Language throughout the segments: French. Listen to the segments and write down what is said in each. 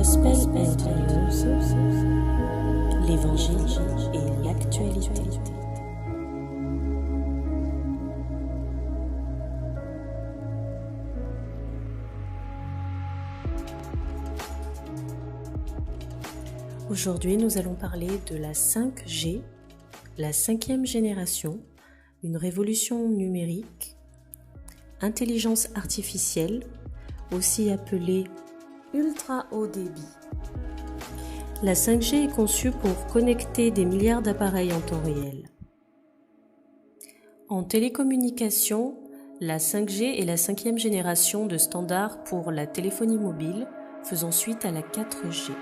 Gospel News, l'Évangile et l'actualité. Aujourd'hui, nous allons parler de la 5G, la 5e génération, une révolution numérique, intelligence artificielle, aussi appelée ultra haut débit. La 5G est conçue pour connecter des milliards d'appareils en temps réel. En télécommunication, la 5G est la 5e génération de standard pour la téléphonie mobile, faisant suite à la 4G.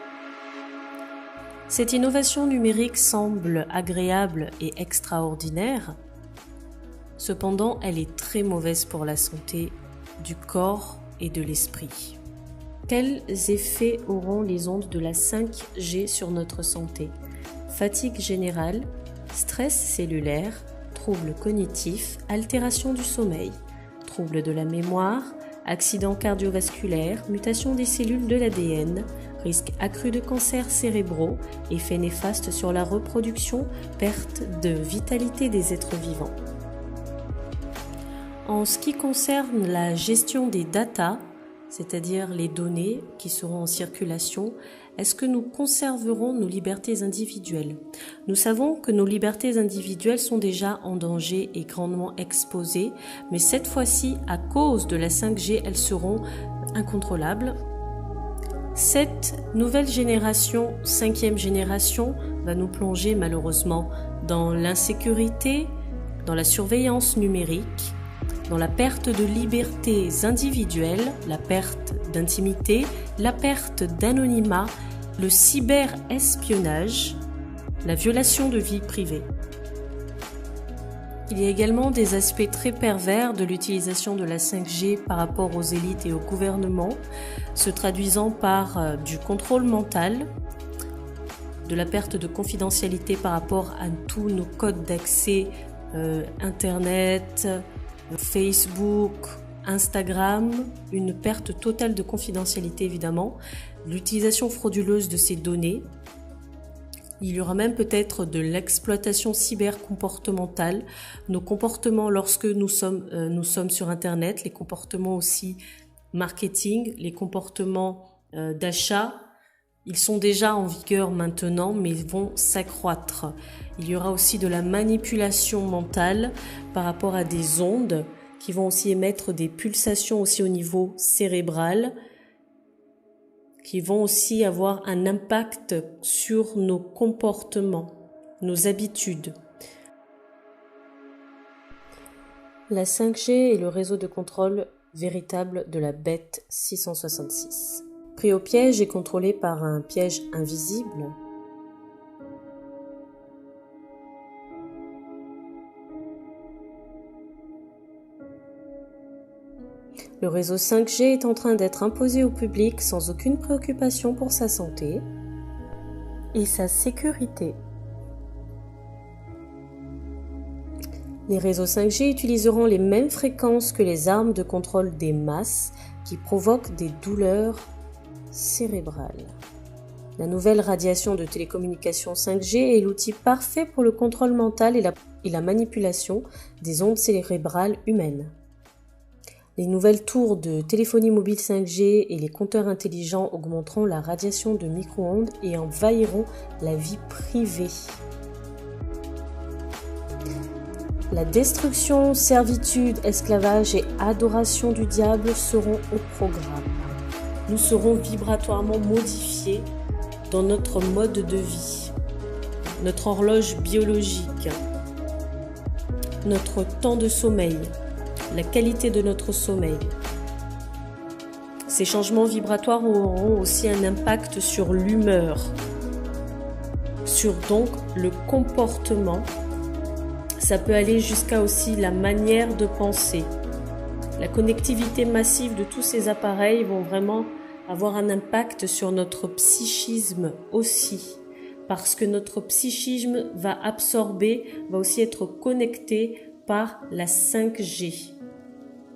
Cette innovation numérique semble agréable et extraordinaire, cependant elle est très mauvaise pour la santé du corps et de l'esprit. Quels effets auront les ondes de la 5G sur notre santé? Fatigue générale, stress cellulaire, troubles cognitifs, altération du sommeil, troubles de la mémoire, accidents cardiovasculaires, mutation des cellules de l'ADN, risque accru de cancers cérébraux, effets néfastes sur la reproduction, perte de vitalité des êtres vivants. En ce qui concerne la gestion des data, c'est-à-dire les données qui seront en circulation, est-ce que nous conserverons nos libertés individuelles? Nous savons que nos libertés individuelles sont déjà en danger et grandement exposées, mais cette fois-ci, à cause de la 5G, elles seront incontrôlables. Cette nouvelle génération, 5e génération, va nous plonger malheureusement dans l'insécurité, dans la surveillance numérique, dans la perte de libertés individuelles, la perte d'intimité, la perte d'anonymat, le cyberespionnage, la violation de vie privée. Il y a également des aspects très pervers de l'utilisation de la 5G par rapport aux élites et au gouvernement, se traduisant par du contrôle mental, de la perte de confidentialité par rapport à tous nos codes d'accès Internet, Facebook, Instagram, une perte totale de confidentialité évidemment, l'utilisation frauduleuse de ces données. Il y aura même peut-être de l'exploitation cybercomportementale, nos comportements lorsque nous sommes sur Internet, les comportements aussi marketing, les comportements d'achat. Ils sont déjà en vigueur maintenant, mais ils vont s'accroître. Il y aura aussi de la manipulation mentale par rapport à des ondes qui vont aussi émettre des pulsations aussi au niveau cérébral, qui vont aussi avoir un impact sur nos comportements, nos habitudes. La 5G est le réseau de contrôle véritable de la bête 666. Pris au piège et contrôlé par un piège invisible, le réseau 5G est en train d'être imposé au public sans aucune préoccupation pour sa santé et sa sécurité. Les réseaux 5G utiliseront les mêmes fréquences que les armes de contrôle des masses qui provoquent des douleurs cérébrale. La nouvelle radiation de télécommunication 5G est l'outil parfait pour le contrôle mental et la manipulation des ondes cérébrales humaines. Les nouvelles tours de téléphonie mobile 5G et les compteurs intelligents augmenteront la radiation de micro-ondes et envahiront la vie privée. La destruction, servitude, esclavage et adoration du diable seront au programme. Nous serons vibratoirement modifiés dans notre mode de vie, notre horloge biologique, notre temps de sommeil, la qualité de notre sommeil. Ces changements vibratoires auront aussi un impact sur l'humeur, sur donc le comportement. Ça peut aller jusqu'à aussi la manière de penser. La connectivité massive de tous ces appareils vont vraiment avoir un impact sur notre psychisme aussi, parce que notre psychisme va aussi être connecté par la 5G.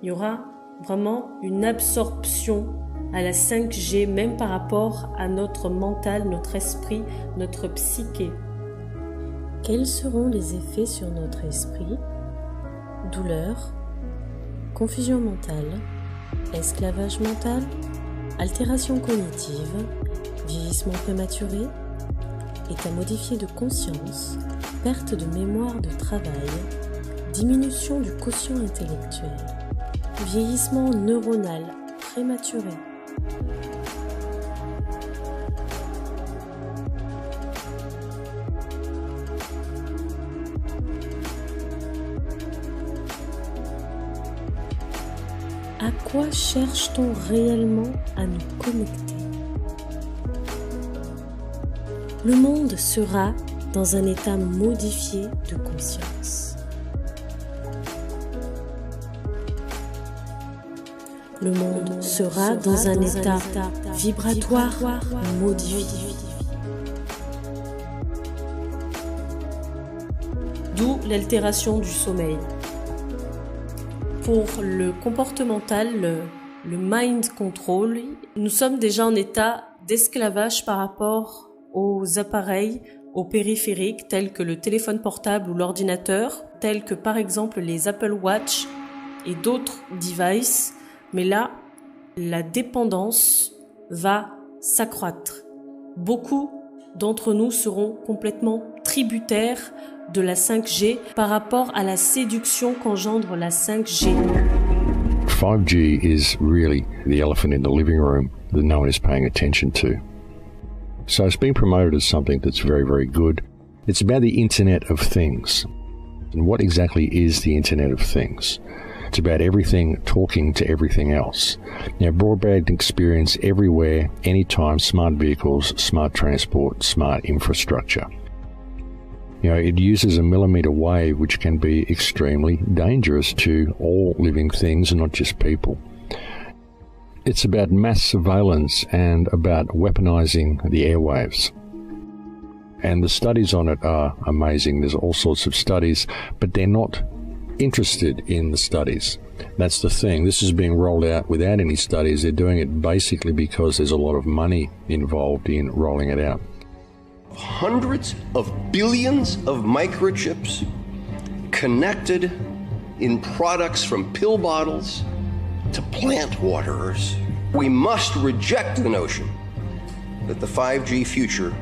Il y aura vraiment une absorption à la 5G, même par rapport à notre mental, notre esprit, notre psyché. Quels seront les effets sur notre esprit? Douleur, confusion mentale, esclavage mental, altération cognitive, vieillissement prématuré, état modifié de conscience, perte de mémoire de travail, diminution du quotient intellectuel, vieillissement neuronal prématuré. À quoi cherche-t-on réellement à nous connecter? Le monde sera dans un état modifié de conscience. Le monde sera dans un état vibratoire modifié. D'où l'altération du sommeil. Pour le comportemental, le mind control, nous sommes déjà en état d'esclavage par rapport aux appareils, aux périphériques tels que le téléphone portable ou l'ordinateur, tels que par exemple les Apple Watch et d'autres devices. Mais là, la dépendance va s'accroître. Beaucoup d'entre nous seront complètement tributaires de la 5G par rapport à la séduction qu'engendre la 5G. 5G is really the elephant in the living room that no one is paying attention to. So it's been promoted as something that's very, very good. It's about the Internet of Things. And what exactly is the Internet of Things? It's about everything talking to everything else. Now, broadband experience everywhere, anytime, smart vehicles, smart transport, smart infrastructure. You know, it uses a millimeter wave, which can be extremely dangerous to all living things and not just people. It's about mass surveillance and about weaponizing the airwaves. And the studies on it are amazing. There's all sorts of studies, but they're not interested in the studies. That's the thing. This is being rolled out without any studies. They're doing it basically because there's a lot of money involved in rolling it out. Hundreds of billions of microchips connected in products from pill bottles to plant waterers. We must reject the notion that the 5G future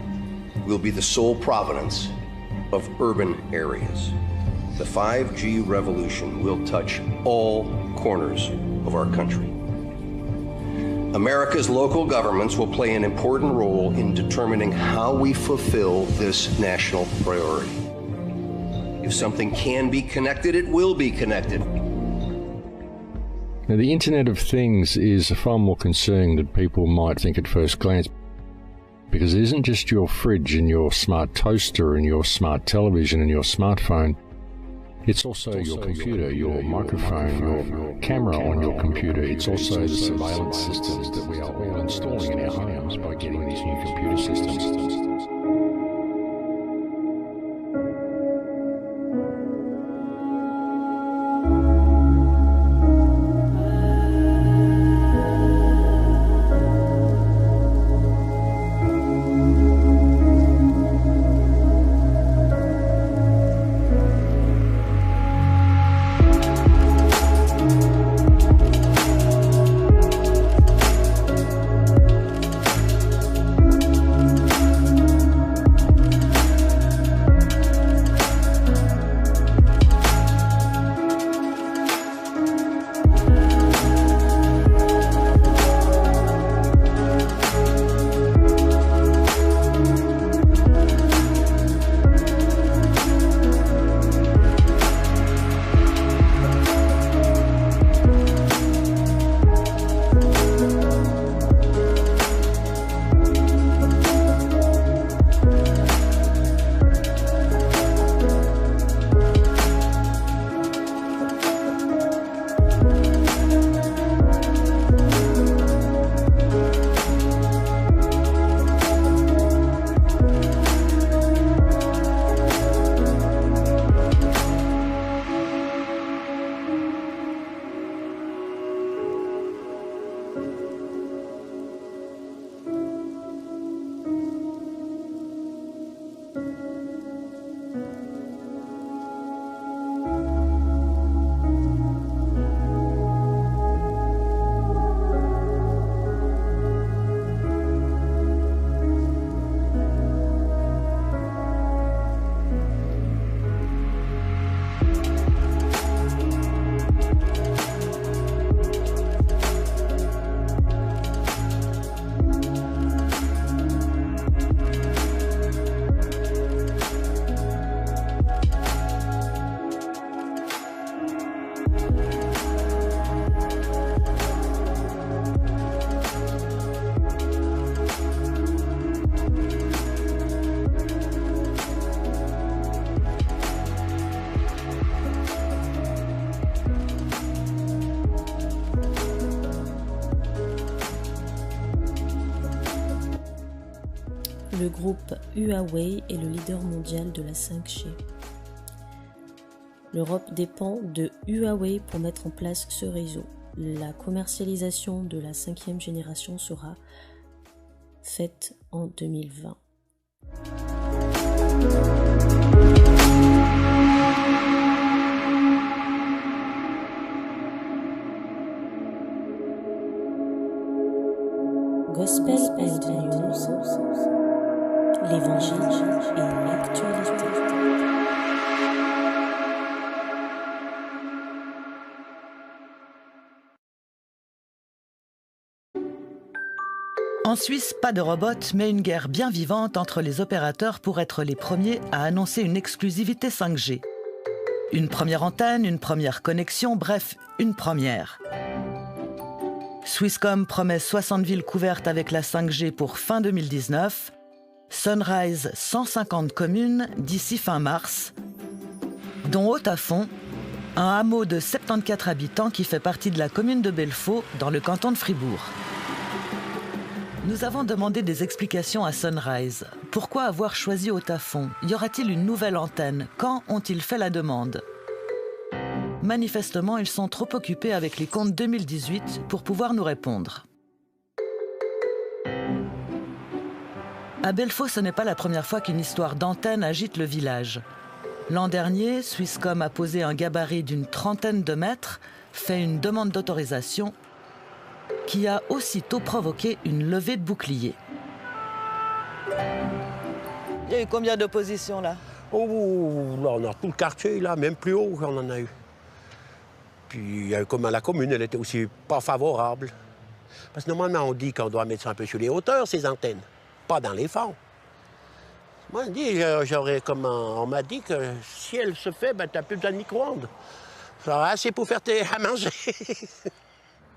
will be the sole provenance of urban areas. The 5G revolution will touch all corners of our country. America's local governments will play an important role in determining how we fulfill this national priority. If something can be connected, it will be connected. Now, the Internet of Things is far more concerning than people might think at first glance, because it isn't just your fridge and your smart toaster and your smart television and your smartphone. It's also your computer, your microphone, your camera on your computer. It's also the surveillance systems that we are all installing in our homes by getting these new computer systems. Le groupe Huawei est le leader mondial de la 5G. L'Europe dépend de Huawei pour mettre en place ce réseau. La commercialisation de la 5e génération sera faite en 2020. Gospel and News, l'Évangile et l'actualité. En Suisse, pas de robots, mais une guerre bien vivante entre les opérateurs pour être les premiers à annoncer une exclusivité 5G. Une première antenne, une première connexion, bref, une première. Swisscom promet 60 villes couvertes avec la 5G pour fin 2019. Sunrise, 150 communes d'ici fin mars, dont Haut-à-Fond, un hameau de 74 habitants qui fait partie de la commune de Belfaux, dans le canton de Fribourg. Nous avons demandé des explications à Sunrise. Pourquoi avoir choisi Haut-à-Fond? Y aura-t-il une nouvelle antenne? Quand ont-ils fait la demande? Manifestement, ils sont trop occupés avec les comptes 2018 pour pouvoir nous répondre. À Belfaux, ce n'est pas la première fois qu'une histoire d'antenne agite le village. L'an dernier, Swisscom a posé un gabarit d'une trentaine de mètres, fait une demande d'autorisation qui a aussitôt provoqué une levée de boucliers. Il y a eu combien d'oppositions là? Oh, là, on a tout le quartier, là, même plus haut qu'on en a eu. Puis, comme à la commune, elle était aussi pas favorable. Parce que normalement, on dit qu'on doit mettre ça un peu sur les hauteurs, ces antennes, pas dans les fonds. Moi, on m'a dit que si elle se fait, ben, t'as plus besoin de micro-ondes. Ça va assez pour faire à manger.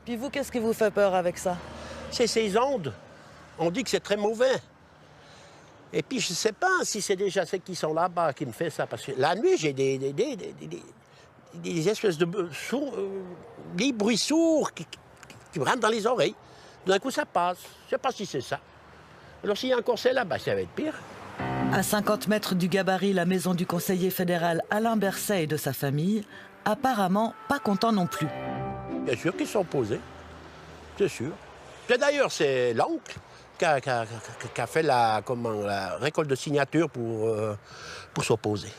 Puis vous, qu'est-ce qui vous fait peur avec ça? C'est ces ondes. On dit que c'est très mauvais. Et puis, je ne sais pas si c'est déjà ceux qui sont là-bas qui me font ça. Parce que la nuit, j'ai des espèces de des bruits sourds qui me rentrent dans les oreilles. D'un coup, ça passe. Je ne sais pas si c'est ça. Alors, s'il y a encore celle là-bas, ça va être pire. À 50 mètres du gabarit, la maison du conseiller fédéral Alain Berset et de sa famille, apparemment pas contents non plus. Bien sûr qu'ils sont opposés. C'est sûr. Et d'ailleurs, c'est l'oncle qui a fait la récolte de signatures pour s'opposer.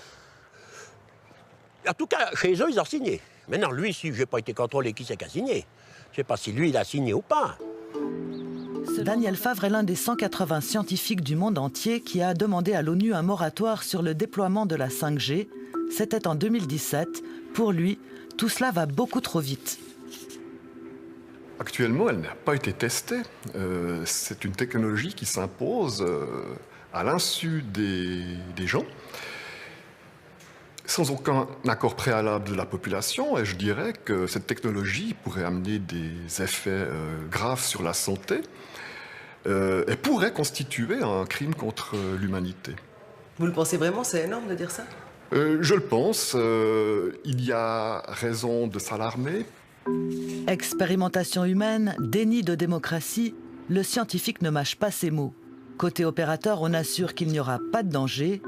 En tout cas, chez eux, ils ont signé. Maintenant, lui, si je n'ai pas été contrôlé qui c'est qui a signé, je ne sais pas si lui, il a signé ou pas. Daniel Favre est l'un des 180 scientifiques du monde entier qui a demandé à l'ONU un moratoire sur le déploiement de la 5G. C'était en 2017. Pour lui, tout cela va beaucoup trop vite. Actuellement, elle n'a pas été testée. C'est une technologie qui s'impose à l'insu des gens, sans aucun accord préalable de la population. Et je dirais que cette technologie pourrait amener des effets graves sur la santé et pourrait constituer un crime contre l'humanité. Vous le pensez vraiment? C'est énorme de dire ça? Je le pense. Il y a raison de s'alarmer. Expérimentation humaine, déni de démocratie, le scientifique ne mâche pas ses mots. Côté opérateur, on assure qu'il n'y aura pas de danger.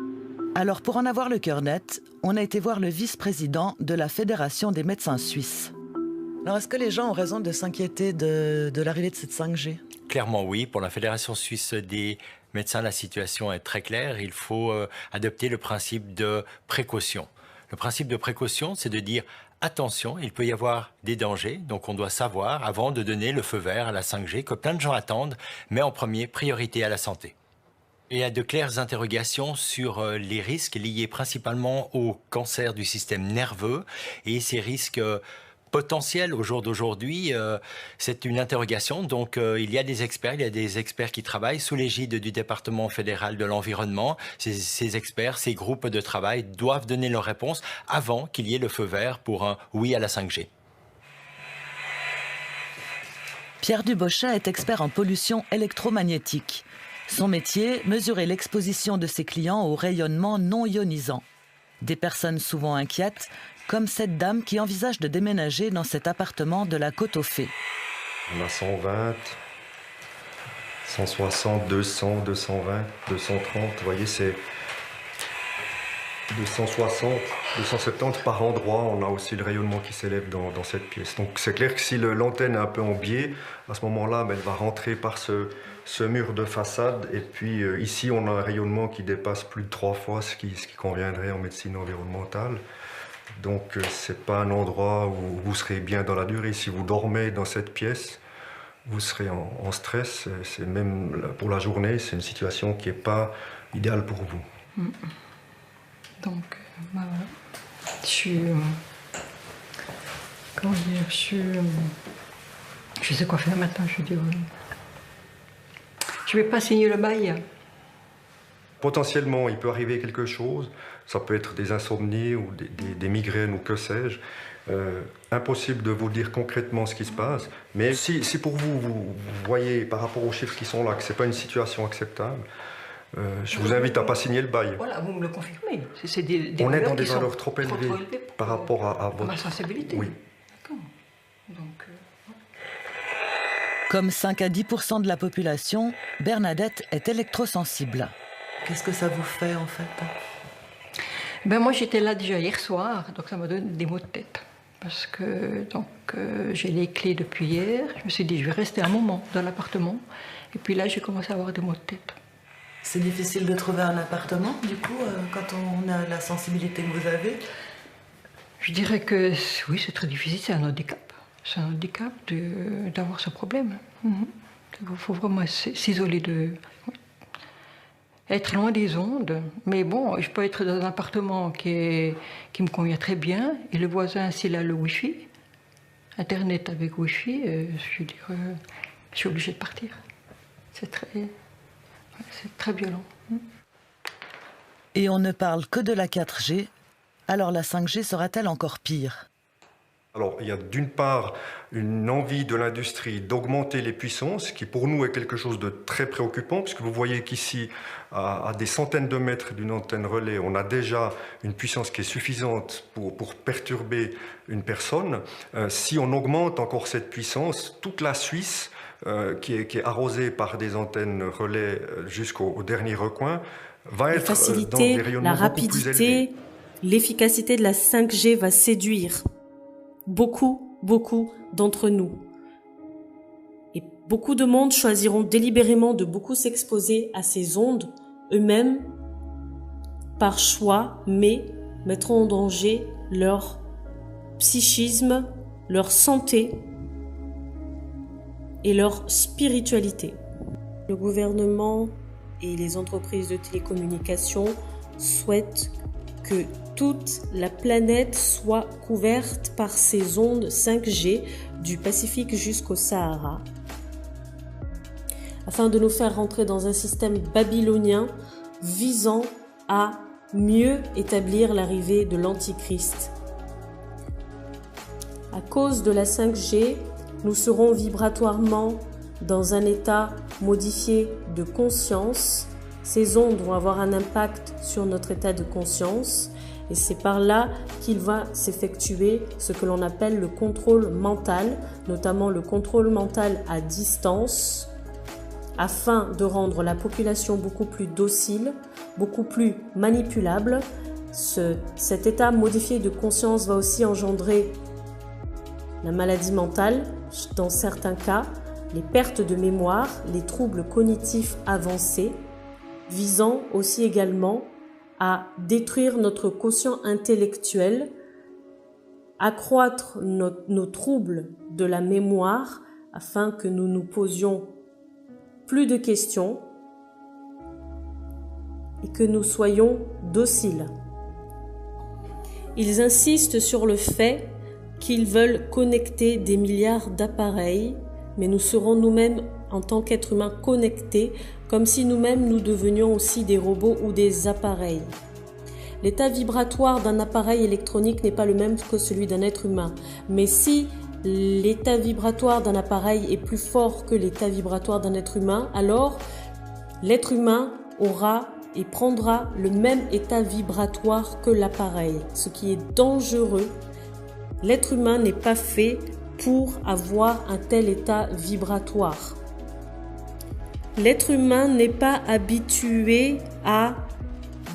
Alors pour en avoir le cœur net, on a été voir le vice-président de la Fédération des médecins suisses. Alors est-ce que les gens ont raison de s'inquiéter de l'arrivée de cette 5G? Clairement oui, pour la Fédération suisse des médecins, la situation est très claire. Il faut adopter le principe de précaution. Le principe de précaution, c'est de dire attention, il peut y avoir des dangers, donc on doit savoir avant de donner le feu vert à la 5G que plein de gens attendent, mais en premier, priorité à la santé. Il y a de claires interrogations sur les risques liés principalement au cancer du système nerveux et ces risques potentiels au jour d'aujourd'hui. C'est une interrogation, donc il y a des experts qui travaillent sous l'égide du département fédéral de l'environnement. Ces experts, ces groupes de travail doivent donner leurs réponses avant qu'il y ait le feu vert pour un oui à la 5G. Pierre Dubochet est expert en pollution électromagnétique. Son métier, mesurer l'exposition de ses clients au rayonnement non ionisant. Des personnes souvent inquiètes, comme cette dame qui envisage de déménager dans cet appartement de la Côte aux Fées. On a 120, 160, 200, 220, 230, vous voyez, c'est 260, 270 par endroit. On a aussi le rayonnement qui s'élève dans cette pièce. Donc c'est clair que si l'antenne est un peu en biais, à ce moment-là, elle va rentrer par ce mur de façade. Et puis ici, on a un rayonnement qui dépasse plus de 3 fois ce qui conviendrait en médecine environnementale. Donc c'est pas un endroit où vous serez bien dans la durée. Si vous dormez dans cette pièce, vous serez en stress. C'est même pour la journée, c'est une situation qui n'est pas idéale pour vous. Donc, voilà. Je suis... comment dire, je sais quoi faire maintenant, je dis... je ne vais pas signer le bail. Potentiellement, il peut arriver quelque chose. Ça peut être des insomnies ou des migraines ou que sais-je. Impossible de vous dire concrètement ce qui se passe. Mais si pour vous voyez par rapport aux chiffres qui sont là que ce n'est pas une situation acceptable, je vous invite à ne pas signer le bail. Voilà, vous me le confirmez. C'est on est dans des valeurs trop élevées par rapport à votre... ma sensibilité. Oui. D'accord. Donc, Comme 5 à 10% de la population, Bernadette est électrosensible. Qu'est-ce que ça vous fait en fait? moi j'étais là déjà hier soir, donc ça m'a donné des maux de tête. Parce que j'ai les clés depuis hier. Je me suis dit je vais rester un moment dans l'appartement. Et puis là j'ai commencé à avoir des maux de tête. C'est difficile de trouver un appartement, du coup, quand on a la sensibilité que vous avez? Je dirais que oui, c'est très difficile, c'est un handicap. C'est un handicap d'avoir ce problème. Il faut vraiment s'isoler de... être loin des ondes. Mais bon, je peux être dans un appartement qui me convient très bien, et le voisin, s'il a le Wi-Fi, Internet avec Wi-Fi, je veux dire, je suis obligée de partir. C'est très violent. Et on ne parle que de la 4G, alors la 5G sera-t-elle encore pire? Alors, il y a d'une part une envie de l'industrie d'augmenter les puissances, qui pour nous est quelque chose de très préoccupant, puisque vous voyez qu'ici, à des centaines de mètres d'une antenne relais, on a déjà une puissance qui est suffisante pour perturber une personne. Si on augmente encore cette puissance, toute la Suisse, qui est arrosée par des antennes relais jusqu'au dernier recoin, va être dans des rayonnements beaucoup plus élevés. La rapidité, l'efficacité de la 5G va séduire beaucoup d'entre nous. Et beaucoup de monde choisiront délibérément de beaucoup s'exposer à ces ondes eux-mêmes par choix, mais mettront en danger leur psychisme, leur santé et leur spiritualité. Le gouvernement et les entreprises de télécommunications souhaitent que toute la planète soit couverte par ces ondes 5G du Pacifique jusqu'au Sahara, afin de nous faire rentrer dans un système babylonien visant à mieux établir l'arrivée de l'Antichrist. À cause de la 5G, nous serons vibratoirement dans un état modifié de conscience. Ces ondes vont avoir un impact sur notre état de conscience et c'est par là qu'il va s'effectuer ce que l'on appelle le contrôle mental, notamment le contrôle mental à distance, afin de rendre la population beaucoup plus docile, beaucoup plus manipulable. Cet état modifié de conscience va aussi engendrer la maladie mentale, dans certains cas, les pertes de mémoire, les troubles cognitifs avancés, visant aussi également à détruire notre quotient intellectuel, accroître nos troubles de la mémoire afin que nous nous posions plus de questions et que nous soyons dociles. Ils insistent sur le fait qu'ils veulent connecter des milliards d'appareils, mais nous serons nous-mêmes en tant qu'êtres humains connectés, comme si nous-mêmes nous devenions aussi des robots ou des appareils. L'état vibratoire d'un appareil électronique n'est pas le même que celui d'un être humain, mais si l'état vibratoire d'un appareil est plus fort que l'état vibratoire d'un être humain, alors l'être humain aura et prendra le même état vibratoire que l'appareil, ce qui est dangereux. L'être humain n'est pas fait pour avoir un tel état vibratoire. L'être humain n'est pas habitué à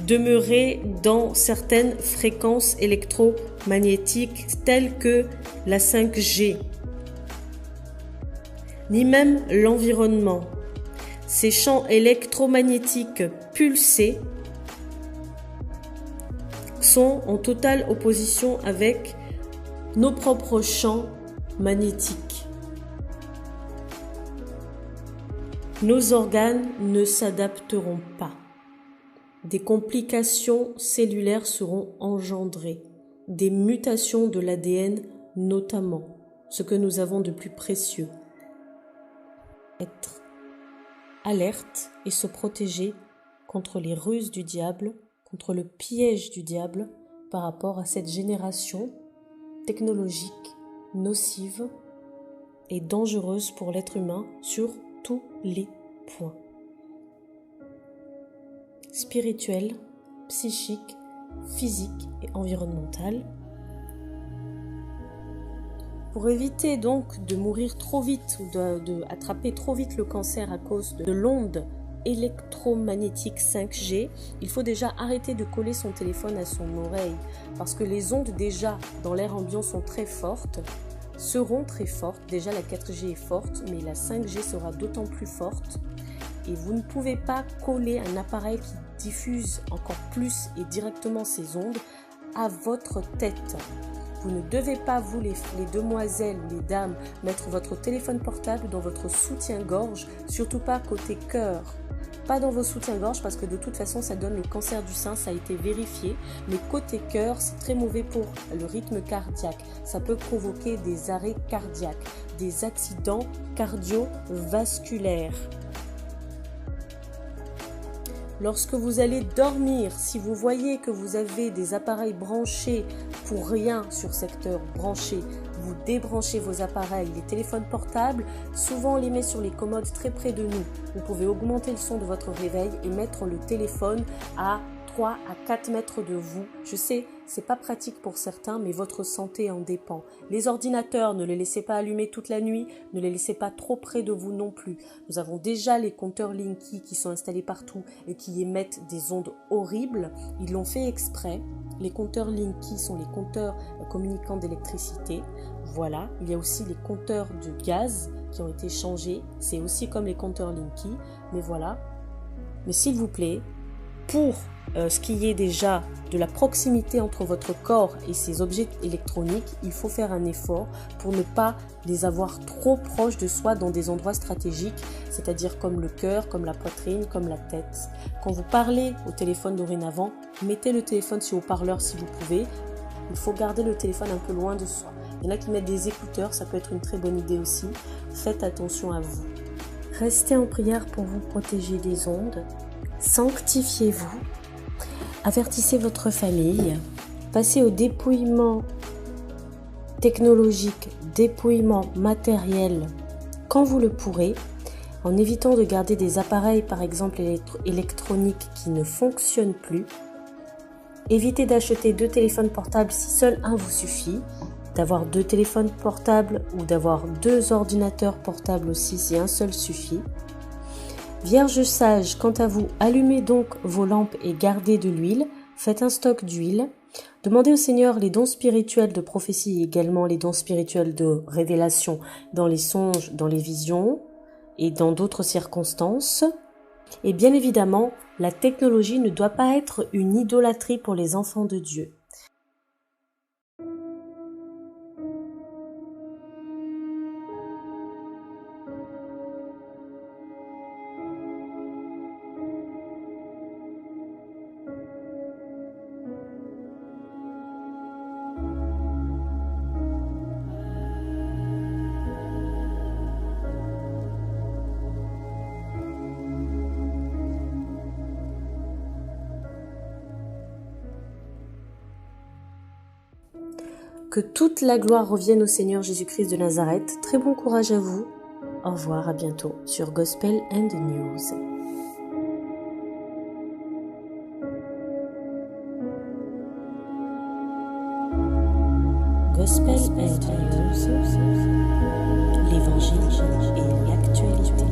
demeurer dans certaines fréquences électromagnétiques telles que la 5G, ni même l'environnement. Ces champs électromagnétiques pulsés sont en totale opposition avec nos propres champs magnétiques. Nos organes ne s'adapteront pas. Des complications cellulaires seront engendrées, des mutations de l'ADN notamment, ce que nous avons de plus précieux. Être alerte et se protéger contre les ruses du diable, contre le piège du diable par rapport à cette génération technologique, nocive et dangereuse pour l'être humain sur tous les points. Spirituel, psychique, physique et environnemental. Pour éviter donc de mourir trop vite ou d'attraper trop vite le cancer à cause de l'onde électromagnétique 5G, il faut déjà arrêter de coller son téléphone à son oreille parce que les ondes déjà dans l'air ambiant sont très fortes, seront très fortes. Déjà la 4G est forte, mais la 5G sera d'autant plus forte et vous ne pouvez pas coller un appareil qui diffuse encore plus et directement ces ondes à votre tête. Vous ne devez pas, vous les demoiselles ou les dames, mettre votre téléphone portable dans votre soutien-gorge, surtout pas côté cœur. Pas dans vos soutiens-gorge parce que de toute façon ça donne le cancer du sein, ça a été vérifié. Mais côté cœur, c'est très mauvais pour le rythme cardiaque. Ça peut provoquer des arrêts cardiaques, des accidents cardiovasculaires. Lorsque vous allez dormir, si vous voyez que vous avez des appareils branchés pour rien sur secteur branché, vous débranchez vos appareils. Les téléphones portables, souvent on les met sur les commodes très près de nous. Vous pouvez augmenter le son de votre réveil et mettre le téléphone à 3 à 4 mètres de vous. Je sais, c'est pas pratique pour certains, mais votre santé en dépend. Les ordinateurs, ne les laissez pas allumer toute la nuit, ne les laissez pas trop près de vous non plus. Nous avons déjà les compteurs Linky qui sont installés partout et qui émettent des ondes horribles. Ils l'ont fait exprès. Les compteurs Linky sont les compteurs communicants d'électricité. Voilà, il y a aussi les compteurs de gaz qui ont été changés. C'est aussi comme les compteurs Linky, mais voilà. Mais s'il vous plaît, pour ce qui est déjà de la proximité entre votre corps et ces objets électroniques, il faut faire un effort pour ne pas les avoir trop proches de soi dans des endroits stratégiques, c'est-à-dire comme le cœur, comme la poitrine, comme la tête. Quand vous parlez au téléphone dorénavant, mettez le téléphone sur haut-parleur si vous pouvez. Il faut garder le téléphone un peu loin de soi. Il y en a qui mettent des écouteurs, ça peut être une très bonne idée aussi. Faites attention à vous. Restez en prière pour vous protéger des ondes. Sanctifiez-vous. Avertissez votre famille. Passez au dépouillement technologique, dépouillement matériel quand vous le pourrez, en évitant de garder des appareils par exemple électroniques qui ne fonctionnent plus. Évitez d'acheter 2 téléphones portables si seul un vous suffit, d'avoir 2 téléphones portables ou d'avoir 2 ordinateurs portables aussi si un seul suffit. Vierge sage, quant à vous, allumez donc vos lampes et gardez de l'huile, faites un stock d'huile. Demandez au Seigneur les dons spirituels de prophétie et également les dons spirituels de révélation dans les songes, dans les visions et dans d'autres circonstances. Et bien évidemment, la technologie ne doit pas être une idolâtrie pour les enfants de Dieu. Que toute la gloire revienne au Seigneur Jésus-Christ de Nazareth. Très bon courage à vous. Au revoir, à bientôt sur Gospel and News. Gospel and News, l'Évangile et l'actualité.